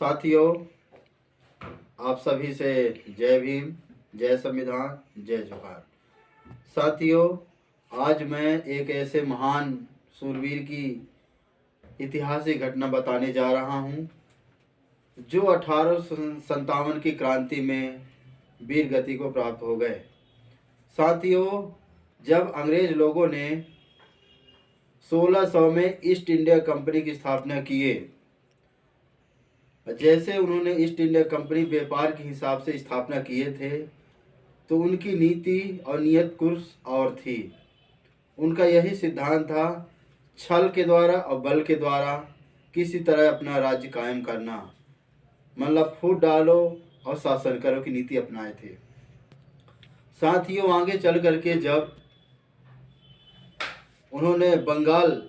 साथियों, आप सभी से जय भीम, जय संविधान, जय जोहार। साथियों, आज मैं एक ऐसे महान सूरवीर की ऐतिहासिक घटना बताने जा रहा हूं, जो 1857 की क्रांति में वीर गति को प्राप्त हो गए। साथियों, जब अंग्रेज लोगों ने 1600 में ईस्ट इंडिया कंपनी की स्थापना किए, जैसे उन्होंने ईस्ट इंडिया कंपनी व्यापार के हिसाब से स्थापना किए थे, तो उनकी नीति और नियत कुछ और थी। उनका यही सिद्धांत था, छल के द्वारा और बल के द्वारा किसी तरह अपना राज्य कायम करना, मतलब फूट डालो और शासन करो की नीति अपनाए थे। साथियों, आगे चल करके जब उन्होंने बंगाल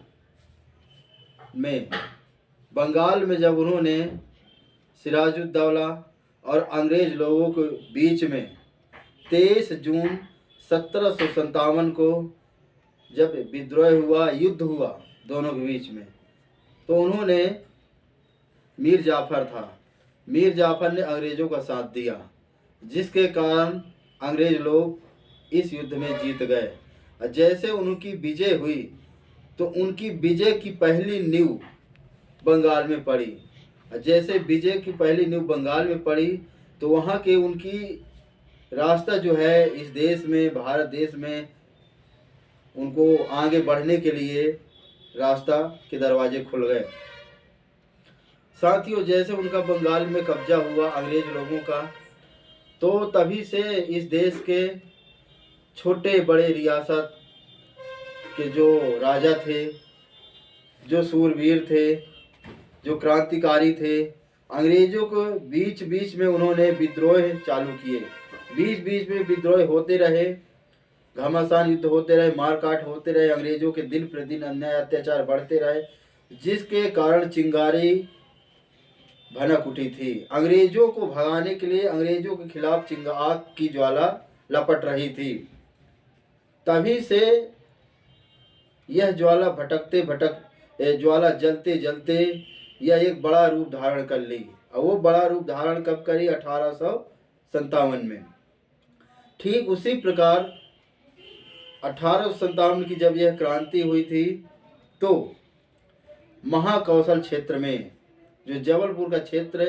में जब उन्होंने सिराजुद्दौला और अंग्रेज लोगों के बीच में 23 जून 1757 को जब विद्रोह हुआ, युद्ध हुआ दोनों के बीच में, तो उन्होंने मीर जाफर ने अंग्रेज़ों का साथ दिया, जिसके कारण अंग्रेज लोग इस युद्ध में जीत गए। जैसे उनकी विजय हुई, तो उनकी विजय की पहली नींव बंगाल में पड़ी। जैसे विजय की पहली नींव बंगाल में पड़ी, तो वहाँ के उनकी रास्ता जो है इस देश में, भारत देश में, उनको आगे बढ़ने के लिए रास्ता के दरवाजे खुल गए। साथियों, जैसे उनका बंगाल में कब्जा हुआ अंग्रेज लोगों का, तो तभी से इस देश के छोटे बड़े रियासत के जो राजा थे, जो सूरवीर थे, जो क्रांतिकारी थे, अंग्रेजों को बीच बीच में उन्होंने विद्रोह चालू किए। बीच बीच में विद्रोह होते रहे, घमासान युद्ध होते रहे, मारकाट होते रहे, अंग्रेजों के दिन प्रतिदिन अन्याय अत्याचार बढ़ते रहे, जिसके कारण चिंगारी भनक उठी थी। अंग्रेजों को भगाने के लिए अंग्रेजों के खिलाफ आग की ज्वाला लपट रही थी। तभी से यह ज्वाला जलते जलते यह एक बड़ा रूप धारण कर ली। और वो बड़ा रूप धारण कब करी? 1857 में। ठीक उसी प्रकार 1857 की जब यह क्रांति हुई थी, तो महाकौशल क्षेत्र में, जो जबलपुर का क्षेत्र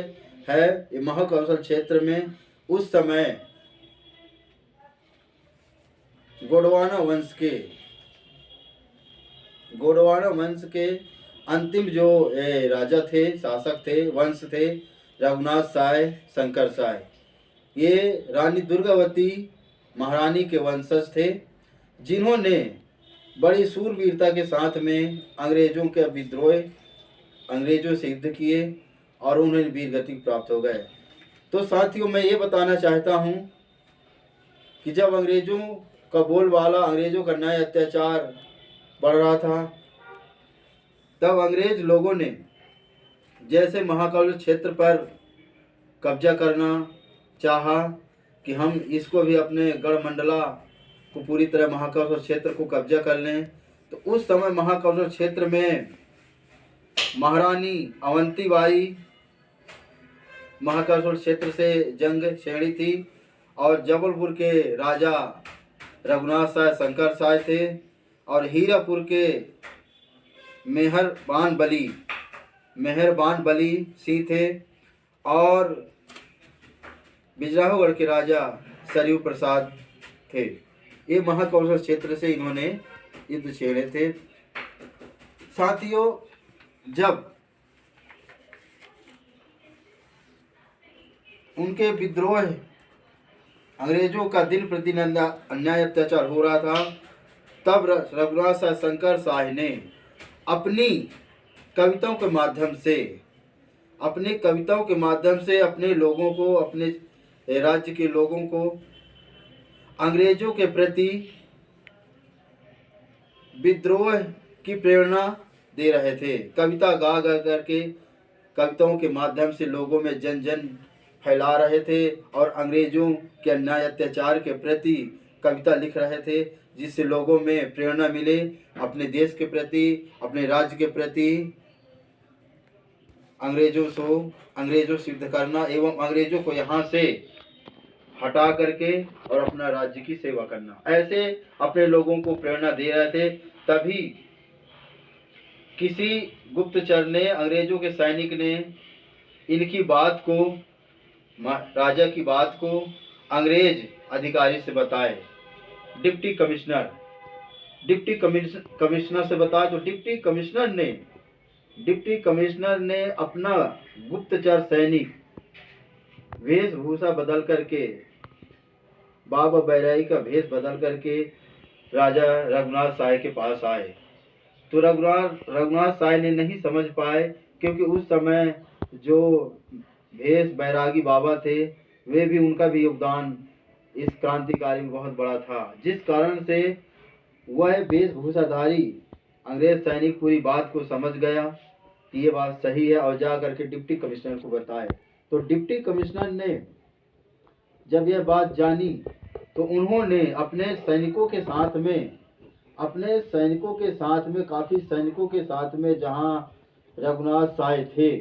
है, ये महाकौशल क्षेत्र में उस समय गोंडवाना वंश के अंतिम जो राजा थे, शासक थे, वंश थे, रघुनाथ साय, शंकर साय, ये रानी दुर्गावती महारानी के वंशज थे, जिन्होंने बड़ी सूरवीरता के साथ में अंग्रेजों के विद्रोह, अंग्रेजों से युद्ध किए और उन्हें वीर गति प्राप्त हो गए। तो साथियों, मैं ये बताना चाहता हूँ कि जब अंग्रेजों का बोलबाला, अंग्रेजों का न्याय अत्याचार बढ़ रहा था, तब अंग्रेज लोगों ने जैसे महाकौशल क्षेत्र पर कब्जा करना चाहा कि हम इसको भी अपने गढ़मंडला को पूरी तरह महाकौशल क्षेत्र को कब्जा कर लें, तो उस समय महाकौशल क्षेत्र में महारानी अवंतीबाई महाकौशल क्षेत्र से जंग छेड़ी थी, और जबलपुर के राजा रघुनाथ साय, शंकर साय थे, और हीरापुर के मेहरबान बली सिंह थे, और बिजराहोगढ़ के राजा सरयू प्रसाद थे। ये महाकौशल क्षेत्र से इन्होंने युद्ध छेड़े थे। साथियों, जब उनके विद्रोह, अंग्रेजों का दिन प्रतिदिन अन्याय अत्याचार हो रहा था, तब रघुनाथ साय, शंकर साय ने अपनी कविताओं के माध्यम से अपने लोगों को, अपने राज्य के लोगों को अंग्रेजों के प्रति विद्रोह की प्रेरणा दे रहे थे। कविता गा करके, कविताओं के माध्यम से लोगों में जन फैला रहे थे, और अंग्रेजों के अन्याय अत्याचार के प्रति कविता लिख रहे थे, जिससे लोगों में प्रेरणा मिले अपने देश के प्रति, अपने राज्य के प्रति अंग्रेजों सिद्ध करना एवं अंग्रेजों को यहाँ से हटा करके और अपना राज्य की सेवा करना, ऐसे अपने लोगों को प्रेरणा दे रहे थे। तभी किसी गुप्तचर ने, अंग्रेजों के सैनिक ने इनकी बात को, राजा की बात को अंग्रेज अधिकारी से बताए। डिप्टी कमिश्नर से बताया तो डिप्टी कमिश्नर ने अपना गुप्तचर सैनिक वेशभूषा बदल करके, बाबा बैरागी का वेश बदल करके राजा रघुनाथ साय के पास आए। तो रघुनाथ साय ने नहीं समझ पाए, क्योंकि उस समय जो भेष बैरागी बाबा थे, वे भी, उनका भी योगदान इस क्रांतिकारी में बहुत बड़ा था, जिस कारण से वह वेशभूषाधारी अंग्रेज सैनिक पूरी बात को समझ गया कि ये बात सही है, और जा करके डिप्टी कमिश्नर को बताए। तो डिप्टी कमिश्नर ने जब यह बात जानी तो उन्होंने अपने सैनिकों के साथ में, काफी सैनिकों के साथ में, जहां रघुनाथ साय थे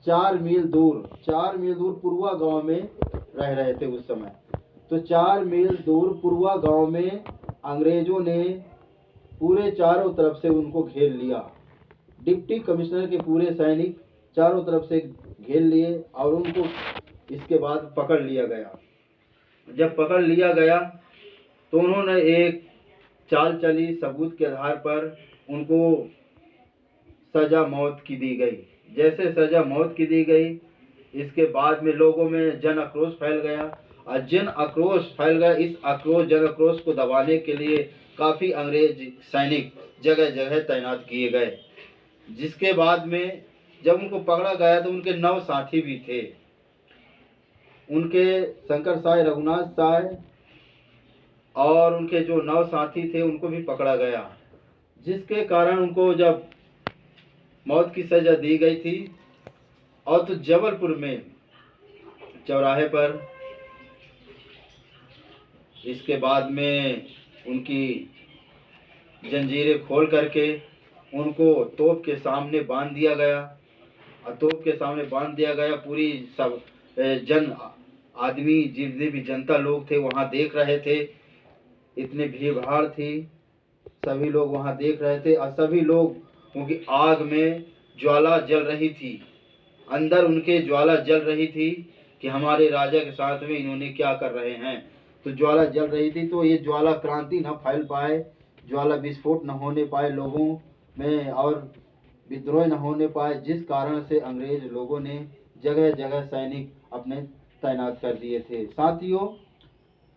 4 मील दूर पुरवा गांव में रह रहे थे उस समय। तो 4 मील दूर पुरवा गांव में अंग्रेजों ने पूरे चारों तरफ से उनको घेर लिया। डिप्टी कमिश्नर के पूरे सैनिक चारों तरफ से घेर लिए और उनको इसके बाद पकड़ लिया गया। जब पकड़ लिया गया तो उन्होंने एक चाल चली, सबूत के आधार पर उनको सजा मौत की दी गई। जैसे सजा मौत की दी गई, इसके बाद में लोगों में जन आक्रोश फैल गया, और जन आक्रोश को दबाने के लिए काफी अंग्रेज सैनिक जगह जगह तैनात किए गए। जिसके बाद में जब उनको पकड़ा गया तो उनके 9 साथी भी थे। उनके शंकर साय, रघुनाथ साय और उनके जो 9 साथी थे उनको भी पकड़ा गया, जिसके कारण उनको जब मौत की सजा दी गई थी, और तो जबलपुर में चौराहे पर इसके बाद में उनकी जंजीरें खोल करके उनको तोप के सामने बांध दिया गया। और तोप के सामने बांध दिया गया, पूरी सब जन आदमी, जितने भी जनता लोग थे वहाँ देख रहे थे। इतनी भीड़ भाड़ थी, सभी लोग वहाँ देख रहे थे, और सभी लोग, क्योंकि आग में ज्वाला जल रही थी, अंदर उनके ज्वाला जल रही थी कि हमारे राजा के साथ में इन्होंने क्या कर रहे हैं। तो ज्वाला जल रही थी, तो ये ज्वाला क्रांति न फैल पाए, ज्वाला विस्फोट न होने पाए लोगों में, और विद्रोह न होने पाए, जिस कारण से अंग्रेज लोगों ने जगह जगह सैनिक अपने तैनात कर दिए थे। साथियों,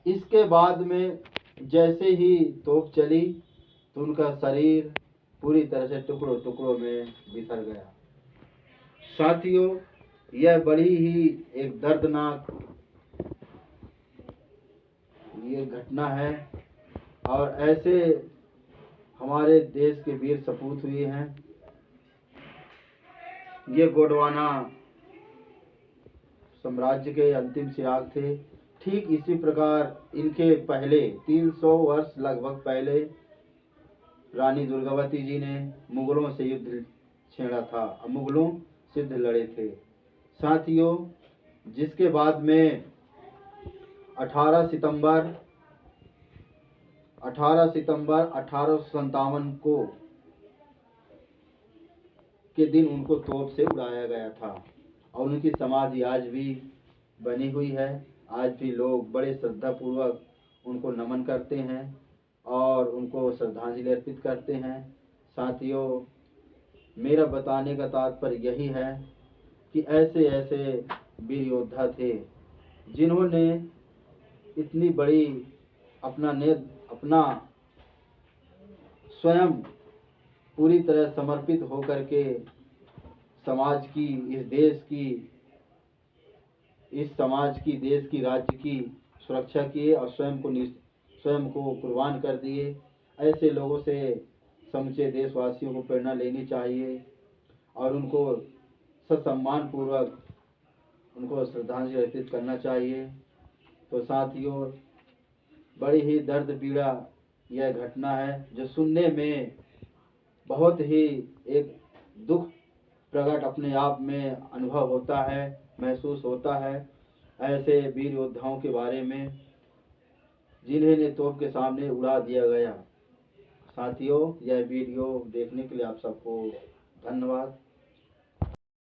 इसके बाद में जैसे ही तोप चली तो उनका शरीर पूरी तरह से टुकड़ों टुकड़ों में बिखर गया। साथियों, यह बड़ी ही एक दर्दनाक ये घटना है, और ऐसे हमारे देश के वीर सपूत हुए हैं। ये गोंडवाना साम्राज्य के अंतिम चिराग थे। ठीक इसी प्रकार इनके पहले 300 वर्ष लगभग पहले रानी दुर्गावती जी ने मुगलों से युद्ध छेड़ा था, मुगलों से लड़े थे। साथियों, जिसके बाद में 18 सितंबर 1857 को के दिन उनको तोप से उड़ाया गया था, और उनकी समाधि आज भी बनी हुई है। आज भी लोग बड़े श्रद्धापूर्वक उनको नमन करते हैं और उनको श्रद्धांजलि अर्पित करते हैं। साथियों, मेरा बताने का तात्पर्य यही है कि ऐसे ऐसे वीर योद्धा थे जिन्होंने इतनी बड़ी अपना स्वयं पूरी तरह समर्पित होकर के समाज की, देश की, राज्य की सुरक्षा किए, और स्वयं को कुर्बान कर दिए। ऐसे लोगों से समूचे देशवासियों को प्रेरणा लेनी चाहिए और उनको ससम्मान पूर्वक उनको श्रद्धांजलि अर्पित करना चाहिए। तो साथियों, बड़ी ही दर्द पीड़ा यह घटना है, जो सुनने में बहुत ही एक दुख प्रकट अपने आप में अनुभव होता है, महसूस होता है ऐसे वीर योद्धाओं के बारे में जिन्हें ने तोप के सामने उड़ा दिया गया। साथियों, यह वीडियो देखने के लिए आप सबको धन्यवाद।